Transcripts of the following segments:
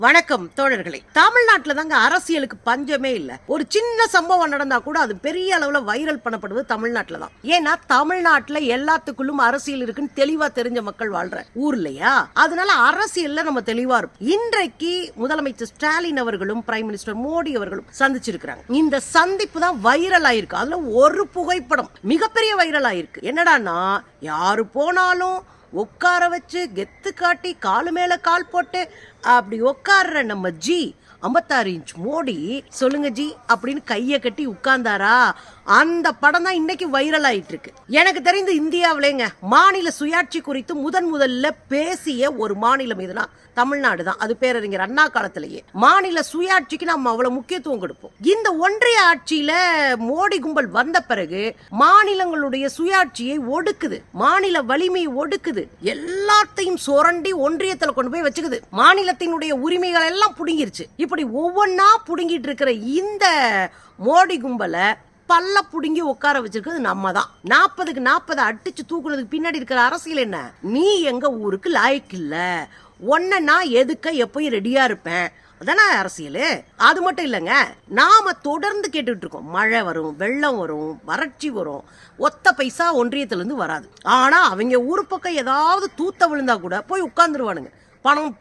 வணக்கம் தோழர்களே. தமிழ்நாட்டுல தாங்க அரசியலுக்கு பஞ்சமே இல்ல. ஒரு சின்ன சம்பவம் நடந்தா கூட அது பெரிய அளவுல வைரல் பண்ணப்படுவது தமிழ்நாட்டுல தான். ஏன்னா தமிழ்நாட்டுல எல்லாத்துக்குள்ளும் அரசியல் இருக்குன்னு தெளிவா தெரிஞ்ச மக்கள் வாழ்ற ஊர் இல்லையா? அதனால அரசியல்ல நம்ம தெளிவா இருப்போம். இன்றைக்கு முதலமைச்சர் ஸ்டாலின் அவர்களும் பிரைம் மினிஸ்டர் மோடி அவர்களும் சந்திச்சிருக்காங்க. இந்த சந்திப்பு தான் வைரல் ஆயிருக்கு. அதுல ஒரு புகைப்படம் மிகப்பெரிய வைரல் ஆயிருக்கு. என்னடான்னா, யாரு போனாலும் உட்கார வச்சு கெத்து காட்டி காலு மேல கால் போட்டு அப்படி உட்கார்ற நம்ம 56 இன்ச் மோடி சொல்லுங்க ஜி அப்படின்னு கையை கட்டி உட்கார்ந்தாரா? அந்த படம் தான் இன்னைக்கு வைரல் ஆயிட்டு இருக்கு. எனக்கு தெரிந்து இந்தியாவிலேங்க மாநில சுயாட்சி குறித்து முதல்ல பேசிய ஒரு மாநிலம் எதுனா தமிழ்நாடு தான். அது பேரறிஞர் அண்ணா காலத்திலேயே மாநில சுயாட்சிக்கு நம்ம அவ்வளவு முக்கியத்துவம் கொடுப்போம். இந்த ஒன்றிய ஆட்சியில மோடி கும்பல் வந்த பிறகு மாநிலங்களுடைய சுயாட்சியை ஒடுக்குது, மாநில வலிமையை ஒடுக்குது, எல்லாத்தையும் சுரண்டி ஒன்றியத்தில் கொண்டு போய் வச்சுக்குது, மாநிலத்தினுடைய உரிமைகள் எல்லாம் புடுங்கிருச்சு. இப்படி ஒவ்வொன்னா புடுங்கிட்டு இருக்கிற இந்த மோடி கும்பலை பல்ல புடுங்கி உட்கார வச்சிருக்கிறது நம்ம தான். 40க்கு 40 அடிச்சு தூக்குறதுக்கு பின்னாடி இருக்கிற அரசியல் என்ன? நீ எங்க ஊருக்கு லாய்க்கு இல்ல, ஒன்ன நான் எதுக்க எப்பயும் ரெடியா இருப்பேன், அதானே அரசியல். அது மட்டும் இல்லைங்க, நாம தொடர்ந்து கேட்டுட்டு இருக்கோம், மழை வரும், வெள்ளம் வரும், வறட்சி வரும், ஒத்த பைசா ஒன்றியத்திலிருந்து வராது. ஆனா அவங்க ஊரு பக்கம் ஏதாவது தூத்த விழுந்தா கூட போய் உட்கார்ந்துருவானுங்க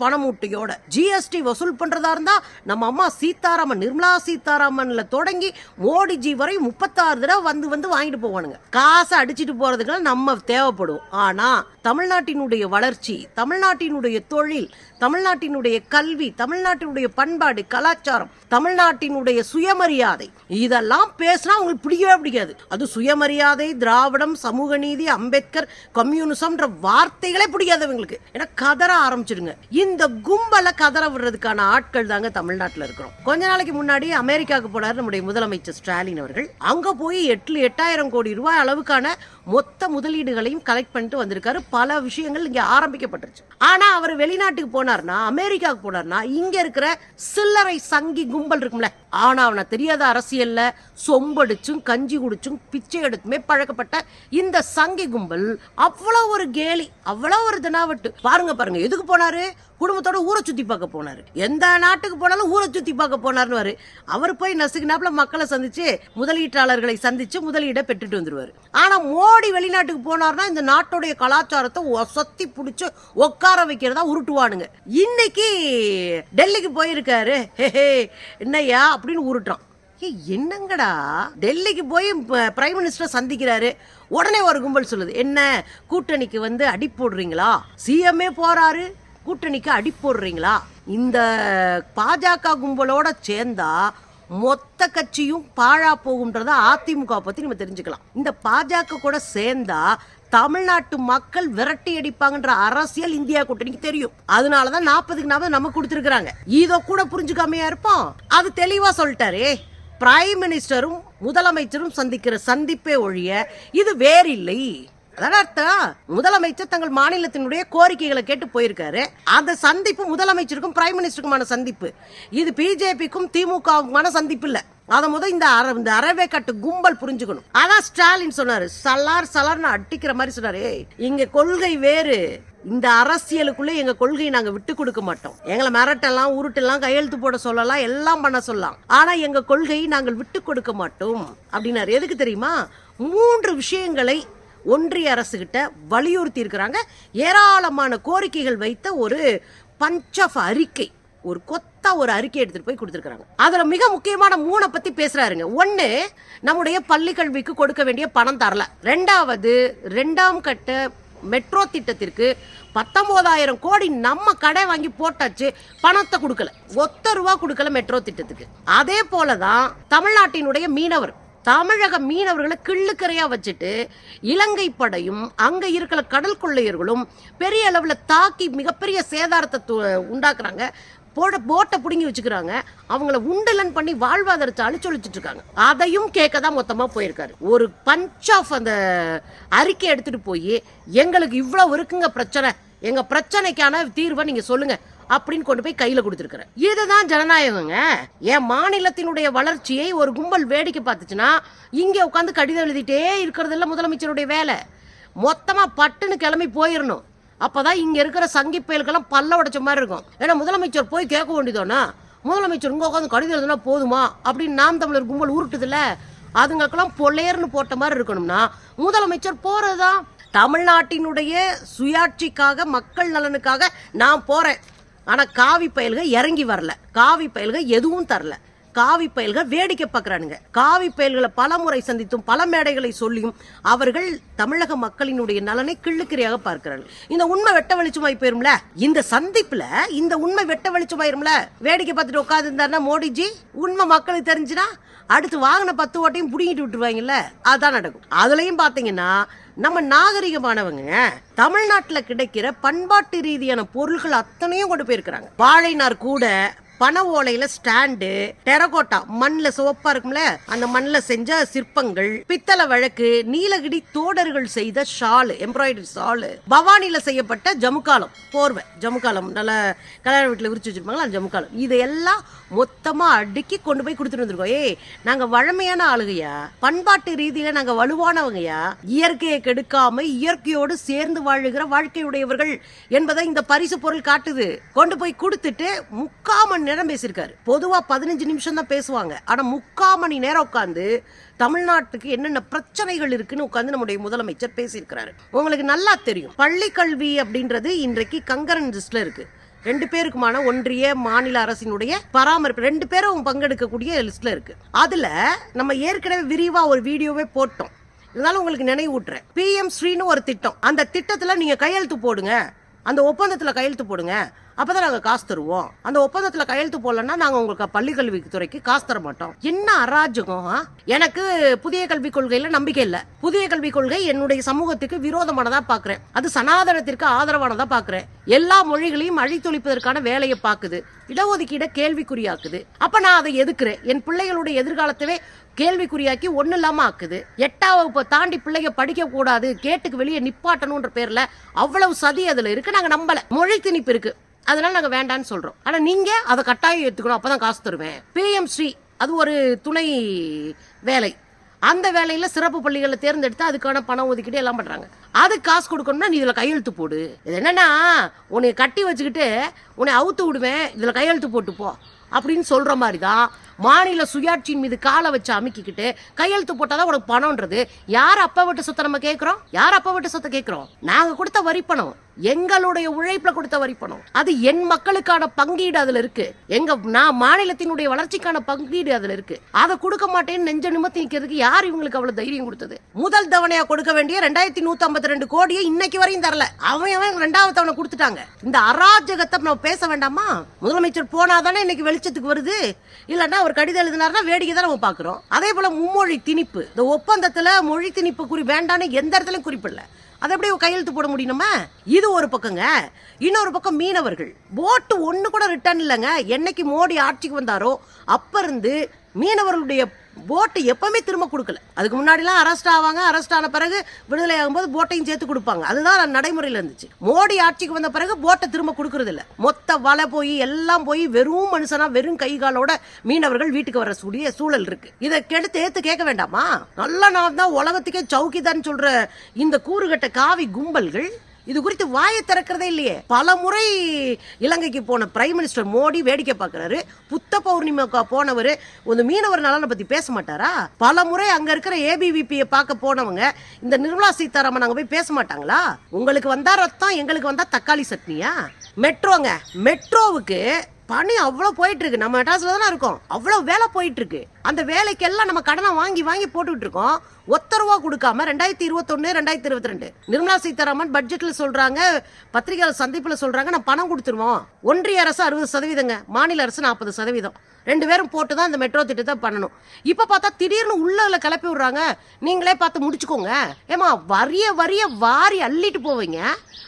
பணமூட்டையோட. ஜிஎஸ்டி வசூல் பண்றதா இருந்தா நம்ம அம்மா சீதாராமன், நிர்மலா சீதாராமன்ல தொடங்கி மோடிஜி வரை 36 தடவை வந்து வாங்கிட்டு போவானுங்க. காசை அடிச்சிட்டு போறதுக்கெல்லாம் நம்ம தேவைப்படும். ஆனா தமிழ்நாட்டினுடைய வளர்ச்சி, தமிழ்நாட்டினுடைய தொழில், தமிழ்நாட்டினுடைய கல்வி, தமிழ்நாட்டினுடைய பண்பாடு, கலாச்சாரம், தமிழ்நாட்டினுடைய சுயமரியாதை, இதெல்லாம் பேசினா உங்களுக்கு பிடிக்கவே பிடிக்காது. அது சுயமரியாதை, திராவிடம், சமூக நீதி, அம்பேத்கர், கம்யூனிசம்ன்ற வார்த்தைகளே பிடிக்காதவங்களுக்கு. ஏன்னா கதற ஆரம்பிச்சிருங்க. இந்த கும்பலை கதற விடுறதுக்கான ஆட்கள் தாங்க தமிழ்நாட்டில் இருக்கிறோம். கொஞ்ச நாளைக்கு முன்னாடி அமெரிக்காவுக்கு போனார் நம்முடைய முதலமைச்சர் ஸ்டாலின் அவர்கள். அங்க போய் 8,000 கோடி ரூபாய் அளவுக்கான மொத்த முதலீடுகளையும் கலெக்ட் பண்ணிட்டு வந்திருக்காரு. பல விஷயங்கள் இங்க ஆரம்பிக்கப்பட்டுருச்சு. ஆனா அவர் வெளிநாட்டுக்கு போனார்னா, அமெரிக்காவுக்கு போனார்னா, இங்க இருக்கிற சில்லறை சங்கி கும்பல் இருக்கும்ல, ஆனா அவனை தெரியாத அரசியல்ல சொம்படிச்சும் கஞ்சி குடிச்சும் பிச்சை எடுத்துமே பழக்கப்பட்ட இந்த சங்கி கும்பல் அவ்வளவு ஒரு கேலி, அவ்வளவு ஒரு தினாவட்டு. பாருங்க எதுக்கு போனாரு? குடும்பத்தோட ஊரை சுத்தி பார்க்க போனாரு. எந்த நாட்டுக்கு போனாலும் ஊரை சுத்தி பார்க்க போனார்னு அவர் போய் நசுக்குனாப்புல மக்களை சந்திச்சு, முதலீட்டாளர்களை சந்திச்சு முதலீட பெற்றுட்டு வந்துருவாரு. ஆனா மோடி வெளிநாட்டுக்கு போனார்னா இந்த நாட்டுடைய கலாச்சாரத்தை ஒசத்தி புடிச்சு உட்கார வைக்கிறதா உருட்டுவானுங்க. இன்னைக்கு டெல்லிக்கு போயிருக்காரு, என்னையா அப்படின்னு உருட்டுறான். என்னங்கடா, டெல்லிக்கு போய் பிரைம் மினிஸ்டர் சந்திக்கிறாரு, உடனே ஒரு கும்பல் சொல்லுது, என்ன கூட்டணிக்கு அடி போடுறீங்களா? சிஎம்ஏ போறாரு, கூட்டணிக்கு அடி போடுறீங்களா? இந்த பாஜக கும்பலோட சேர்ந்தா மொத்த கட்சியும் பாழா போகும்ன்றத அதிமுக பத்தி நம்ம தெரிஞ்சுக்கலாம். இந்த பாஜக கூட சேர்ந்தா தமிழ்நாட்டு மக்கள் விரட்டி அடிப்பாங்கன்ற அரசியல் இந்தியா கூட்டணிக்கு தெரியும். அதனாலதான் 40க்கு 40 நம்ம கொடுத்திருக்காங்க. இத கூட புரிஞ்சுக்காமையா இருப்போம். அது தெளிவா சொல்லிட்டாரே, பிரைம் மினிஸ்டரும் முதலமைச்சரும் சந்திக்கிற சந்திப்பே ஒழிய இது வேறில்லை. அர்த்தம் முதலமைச்சர் தங்கள் மாநிலத்தினுடைய கோரிக்கைகளை கேட்டு போயிருக்காரு. அந்த சந்திப்பு முதலமைச்சருக்கும் பிரைம் மினிஸ்டருக்குமான சந்திப்பு. இது பிஜேபிக்கும் திமுகவுக்குமான சந்திப்பு இல்ல. அத இந்த அறவே கட்டு கும்பல் புரிஞ்சுக்கணும். அதான் ஸ்டாலின் சொன்னாரு, சலார்னு அடிக்கிற மாதிரி சொன்னாரு, இங்க கொள்கை வேறு, இந்த அரசியலுக்குள்ள எங்க கொள்கையை நாங்க விட்டு கொடுக்க மாட்டோம். எங்களை மிரட்டெல்லாம் உருட்டெல்லாம் கையெழுத்து போட சொல்லலாம், எல்லாம் பண்ண சொல்லலாம், ஆனா எங்க கொள்கையை நாங்கள் விட்டு கொடுக்க மாட்டோம் அப்படின்னாரு. எதுக்கு தெரியுமா? 3 விஷயங்களை ஒன்றிய அரசு கிட்ட வலியுறுத்தி இருக்கிறாங்க. ஏராளமான கோரிக்கைகள் வைத்த ஒரு பஞ்ச் ஆஃப் அறிக்கை, ஒரு கொத்தா ஒரு அறிக்கை எடுத்துட்டு போய் கொடுத்திருக்காங்க. அதுல மிக முக்கியமான 3 பத்தி பேசுறாருங்க. 1, நம்முடைய பள்ளி கல்விக்கு கொடுக்க வேண்டிய பணம் தரல. 2வது, 2ஆம் கட்ட மெட்ரோ திட்டத்திற்கு 19,000 கோடி நம்ம கடை வாங்கி போட்டாச்சு, பணத்தை கொடுக்கல, ஒத்த ரூபா கொடுக்கல மெட்ரோ திட்டத்துக்கு. அதே போலதான் தமிழ்நாட்டினுடைய மீனவர், தமிழக மீனவர்களை கிள்ளுக்கரையா வச்சுட்டு இலங்கை படையும் அங்க இருக்கிற கடல் கொள்ளையர்களும் பெரிய அளவுல தாக்கி மிகப்பெரிய சேதாரத்தை உண்டாக்குறாங்க. போட்டை புடுங்கி வச்சுக்கிறாங்க. அவங்கள உண்டலன் பண்ணி வாழ்வாதாரத்தை அழிச்சொழிச்சிட்டு இருக்காங்க. அதையும் கேட்கதான் மொத்தமா போயிருக்காரு. ஒரு பஞ்ச் ஆஃப் அந்த அறிக்கை எடுத்துட்டு போய், எங்களுக்கு இவ்வளவு இருக்குங்க பிரச்சனை, எங்க பிரச்சனைக்கான தீர்வை நீங்க சொல்லுங்க அப்படின்னு கொண்டு போய் கையில கொடுத்திருக்கிறேன். இதுதான் ஜனநாயகங்க. என் மாநிலத்தினுடைய வளர்ச்சியை ஒரு கும்பல் வேடிக்கை பார்த்துச்சுன்னா இங்க உட்காந்து கடிதம் எழுதிட்டே இருக்கிறது இல்ல முதலமைச்சருடைய வேலை. மொத்தமா பட்டுன்னு கிளம்பி போயிடணும். அப்பதான் இங்க இருக்கிற சங்கி பயல்கெல்லாம் பல்ல உடைச்ச மாதிரி இருக்கும். ஏன்னா முதலமைச்சர் போய் கேட்க வேண்டியதானா, முதலமைச்சர் இங்க உட்காந்து கடிதம் எழுதுனா போதுமா அப்படின்னு நாம் தமிழர் கும்பல் உருட்டுதுல, அதுங்களுக்கெல்லாம் பொல்லையர்னு போட்ட மாதிரி இருக்கணும்னா முதலமைச்சர் போறதுதான். தமிழ்நாட்டினுடைய சுயாட்சிக்காக மக்கள் நலனுக்காக நான் போறேன். ஆனா காவி பயல்கள் இறங்கி வரல, காவி பயல்கள் எதுவும் தரல, காவி பயல்கள் வேடிக்கை பார்க்கறானுங்க. காவி பயல்களை பல முறை சந்தித்தும் பல மேடைகளை சொல்லியும் அவர்கள் தமிழக மக்களினுடைய நலனை கிள்ளுக்கிறியாக பார்க்கிறார்கள். இந்த உண்மை வெட்ட வெளிச்சமாய் போயிரும்ல, இந்த சந்திப்புல இந்த உண்மை வெட்ட வெளிச்சமாயிரும்ல. வேடிக்கை பார்த்துட்டு உட்காந்து இருந்தாருன்னா மோடிஜி உண்மை மக்களுக்கு தெரிஞ்சுனா அடுத்து வாங்கின 10 ஓட்டையும் புடிங்கிட்டு விட்டுருவாங்கல்ல, அதான் நடக்கும். அதுலயும் பாத்தீங்கன்னா நம்ம நாகரிகமானவங்க தமிழ்நாட்டுல கிடைக்கிற பண்பாட்டு ரீதியான பொருட்கள் அத்தனையும் கொண்டு போயிருக்கிறாங்க. வாழைநார் கூட, பனை ஓலையில ஸ்டாண்டு, டெரகோட்டா மண்ணில் சிவப்பா இருக்கும்ல அந்த மண்ணில் செஞ்ச சிற்பங்கள், பித்தளை வழக்கு, நீலகிரி தோடர்கள் செய்த ஷாலு, எம்ப்ராய்டரி ஷாலு, பவானியில செய்யப்பட்ட ஜமுக்காலம் போர்வை, ஜமுக்காலம் நல்ல கல்யாண வீட்டில் விரிச்சு வச்சிருப்பாங்களா அந்த ஜமுக்காலம், இதையெல்லாம் மொத்தமா அடுக்கி கொண்டு போய் கொடுத்துட்டு வந்திருக்கோம். நாங்க வழமையான ஆளுகையா, பண்பாட்டு ரீதியில நாங்க வலுவானவங்கயா, இயற்கையை கெடுக்காம இயற்கையோடு சேர்ந்து வாழுகிற வாழ்க்கையுடையவர்கள் என்பதை இந்த பரிசு பொருள் காட்டுது. கொண்டு போய் கொடுத்துட்டு 3/4 மணி நேரம் பேசியிருக்காரு. பொதுவா 15 நிமிஷம் தான் பேசுவாங்க. ஆனா 3/4 மணி நேரம் உட்காந்து தமிழ்நாட்டுக்கு என்னென்ன பிரச்சனைகள் இருக்குன்னு உட்காந்து நம்முடைய முதலமைச்சர் பேசியிருக்கிறாரு. உங்களுக்கு நல்லா தெரியும், பள்ளி கல்வி அப்படின்றது இன்றைக்கு கங்கரன் லிஸ்ட்ல இருக்கு. 2 பேருக்குமான ஒன்றிய மாநில அரசினுடைய பராமரிப்பு 2 பேரும் பங்கெடுக்கக்கூடிய லிஸ்ட்ல இருக்கு. அதுல நம்ம ஏற்கனவே விரிவா ஒரு வீடியோவே போட்டோம். இருந்தாலும் உங்களுக்கு நினைவூட்டுறேன். PM ஸ்ரீன்னு ஒரு திட்டம், அந்த திட்டத்துல நீங்க கையெழுத்து போடுங்க, அந்த ஒப்பந்தத்துல கையெழுத்து போடுங்க, அப்பதான் நாங்க காசு தருவோம். அந்த ஒப்பந்தத்துல கையெழுத்து போடலன்னா நாங்க உங்களுக்கு பள்ளி கல்வித்துறைக்கு காசு தர மாட்டோம். என்ன அராஜகம்! எனக்கு புதிய கல்விக் கொள்கையில நம்பிக்கை இல்ல. புதிய கல்விக் கொள்கை என்னுடைய சமூகத்துக்கு விரோதமானதா பாக்குறேன். அது சனாதனத்திற்கு ஆதரவானதா பாக்குறேன். எல்லா மொழிகளையும் அழித்தொழிப்பதற்கான வேலையை பாக்குது, இடஒதுக்கீட கேள்விக்குறியாக்குது. அப்ப நான் அதை எதுக்குறேன். என் பிள்ளைகளுடைய எதிர்காலத்தவே கேள்விக்குறியாக்கி ஒண்ணு இல்லாம ஆக்குது. 8ஆம் வகுப்பை தாண்டி பிள்ளைங்க படிக்க கூடாது, கேட்டுக்கு வெளியே நிப்பாட்டணும்ன்ற பேர்ல அவ்வளவு சதி அதுல இருக்கு. நாங்க நம்பல. மொழி திணிப்பு இருக்கு, அதனால நாங்க வேண்டான்னு சொல்றோம். ஆனா நீங்க அதை கட்டாயம் எடுத்துக்கணும், அப்பதான் காசு தருவேன். PM ஸ்ரீ அது ஒரு துணை வேலை. அந்த வேலையில சிறப்பு பள்ளிகளை தேர்ந்தெடுத்து அதுக்கான பணம் ஒதுக்கிட்டு எல்லாம் பண்றாங்க. அது காசு கொடுக்கணும்னா நீ இதுல கையெழுத்து போடு. இது என்னன்னா உன்னை கட்டி வச்சுக்கிட்டு உன்னை அவுத்து விடுவேன், இதுல கையெழுத்து போட்டு போ அப்படின்னு சொல்ற மாதிரி தான் மாநில சுயாட்சியின் மீது காலை வச்சு அமுக்கிக்கிட்டு கையெழுத்து போட்டாதான் உனக்கு பணம்ன்றது. யார் அப்பா விட்டு சொத்தை நம்ம கேட்கிறோம்? யார் அப்பா விட்டு சொத்தை கேட்கிறோம்? நாங்க கொடுத்த வரி பணம், எங்களுடைய உழைப்புல கொடுத்த வரி பணம். அது என் மக்களுக்கான பங்கீடு அதுல இருக்கு. நான் மாநிலத்தினுடைய வளர்ச்சிக்கான பங்கீடு அதுல இருக்கு. அதை கொடுக்க மாட்டேன்னு நெஞ்ச நிமித்தி நிக்கிறதுக்கு யார் இவங்களுக்கு அவ்வளவு தைரியம் கொடுத்தது? முதல் தவணையா கொடுக்க வேண்டிய 2152 கோடியை இன்னைக்கு வரையும் தரல. அவன் 2வது தவணை கொடுத்துட்டாங்க. இந்த அராஜகத்தை நம்ம பேச வேண்டாமா? முதலமைச்சர் போனாதானே இன்னைக்கு வெளிச்சத்துக்கு வருது. இல்லன்னா ஒரு கடிதம் எழுதினார்னா வேடிக்கை தான் நம்ம பாக்குறோம். அதே போல மும்மொழி திணிப்பு, இந்த ஒப்பந்தத்துல மொழி திணிப்பு வேண்டான்னு எந்த இடத்துலயும் குறிப்பிடல. அதை எப்படி கையெழுத்து போட முடியுமா? இது ஒரு பக்கங்க. இன்னொரு பக்கம் மீனவர்கள் போட்டு ஒண்ணு கூட ரிட்டர்ன் இல்லைங்க. என்னைக்கு மோடி ஆட்சிக்கு வந்தாரோ அப்ப இருந்து மீனவர்களுடைய போட்டு எப்பவுமே திரும்ப கொடுக்கல. அதுக்கு முன்னாடிலாம் அரெஸ்ட் ஆவாங்க, அரெஸ்ட் ஆன பிறகு விடுதலை ஆகும்போது போட்டையும் சேர்த்து கொடுப்பாங்க. அதுதான் நடைமுறையில் இருந்துச்சு. மோடி ஆட்சிக்கு வந்த பிறகு போட்டை திரும்ப கொடுக்கறது இல்ல. மொத்த வலை போய் எல்லாம் போய் வெறும் மனுஷனா வெறும் கை காலோட மீனவர்கள் வீட்டுக்கு வர சூழல் இருக்கு. இதை கெடுத்து ஏத்து கேட்க வேண்டாமா? நல்ல நான் தான் உலகத்துக்கே சௌக்கிதான் சொல்ற இந்த கூறுகட்ட காவி கும்பல்கள் இது குறித்து வாயை திறக்கிறதே இல்லையே. பல முறை இலங்கைக்கு போன பிரைம் மினிஸ்டர் மோடி வேடிக்கை பார்க்கிறாரு. புத்த பௌர்ணிமாக்கா போனவர் ஒரு மீனவர் நலனை பத்தி பேச மாட்டாரா? பல முறை அங்க இருக்கிற ABVP பார்க்க போனவங்க இந்த நிர்மலா சீதாராமன் அங்க போய் பேச மாட்டாங்களா? உங்களுக்கு வந்தா ரத்தம், எங்களுக்கு வந்தா தக்காளி சட்னியா? மெட்ரோங்க, மெட்ரோவுக்கு பணி அவ்வளவு போயிட்டு இருக்கு. நம்ம மெட்ராஸ்ல தானே இருக்கோம். அவ்வளவு வேலை போயிட்டு இருக்கு. அந்த வேலைக்கு எல்லாம் நம்ம கடனை வாங்கி வாங்கி போட்டுக்கிட்டு இருக்கோம். ₹1 கொடுக்காம 2021 2022 நிர்மலா சீதாராமன் பட்ஜெட்ல சொல்றாங்க, பத்திரிகையாளர் சந்திப்புல சொல்றாங்க, நான் பணம் கொடுத்துருவோம். ஒன்றிய அரசு 60%, மாநில அரசு 40%. 2 பேரும் போட்டுதான் இந்த மெட்ரோ திட்டத்தை பண்ணணும். இப்ப பார்த்தா திடீர்னு உள்ள கிளப்பி விடுறாங்க. நீங்களே பார்த்து முடிச்சுக்கோங்க. ஏமா வரிய வாரி அள்ளிட்டு போவீங்க.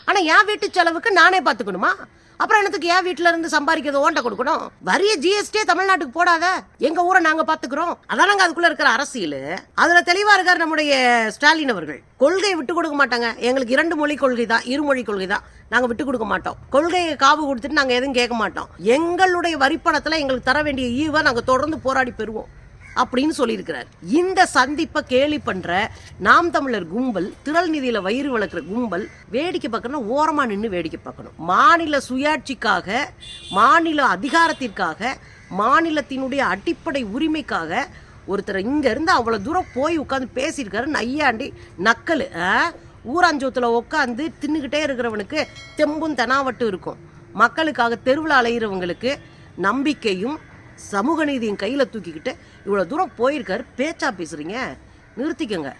ஆனா என் வீட்டு செலவுக்கு நானே பார்த்துக்கணுமா? அப்புறம் என்னத்துக்கு என் வீட்டுல இருந்து சம்பாதிக்கிறது ஓண்ட கொடுக்கணும்? வரிய GST தமிழ்நாட்டுக்கு போடாத, எங்க ஊரை நாங்க பாத்துக்கிறோம். அதானங்க அதுக்குள்ள இருக்கிற அரசியல். அதுல தெளிவா இருக்காரு நம்முடைய ஸ்டாலின் அவர்கள். கொள்கையை விட்டு கொடுக்க மாட்டாங்க. எங்களுக்கு 2 மொழி கொள்கை தான், இருமொழி கொள்கை தான். நாங்க விட்டு கொடுக்க மாட்டோம். கொள்கையை காவு கொடுத்துட்டு நாங்க எதுவும் கேட்க மாட்டோம். எங்களுடைய வரிப்பணத்துல எங்களுக்கு தர வேண்டிய ஈவை நாங்க தொடர்ந்து போராடி பெறுவோம். அப்படின்னு சொல்லியிருக்கிறார். இந்த சந்திப்பை கேலி பண்ற நாம் தமிழர் கும்பல், திரள் நிதியில வயிறு வளர்க்குற கும்பல் வேடிக்கை பார்க்கணும், ஓரமா நின்று வேடிக்கை பார்க்கணும். மாநில சுயாட்சிக்காக, மாநில அதிகாரத்திற்காக, மாநிலத்தினுடைய அடிப்படை உரிமைக்காக ஒருத்தர் இங்க இருந்து அவ்வளவு தூரம் போய் உட்காந்து பேசியிருக்காரு. நையாண்டி நக்கல். ஊராஞ்சோத்துல உட்காந்து தின்னுக்கிட்டே இருக்கிறவனுக்கு தெம்பும் தெனாவட்டும் இருக்கும். மக்களுக்காக தெருவில் அலைகிறவங்களுக்கு நம்பிக்கையும் சமூக நீதியின் கையில் தூக்கிக்கிட்டு இவ்வளோ தூரம் போயிருக்காரு. பேச்சா பேசுறீங்க, நிறுத்திக்கங்க.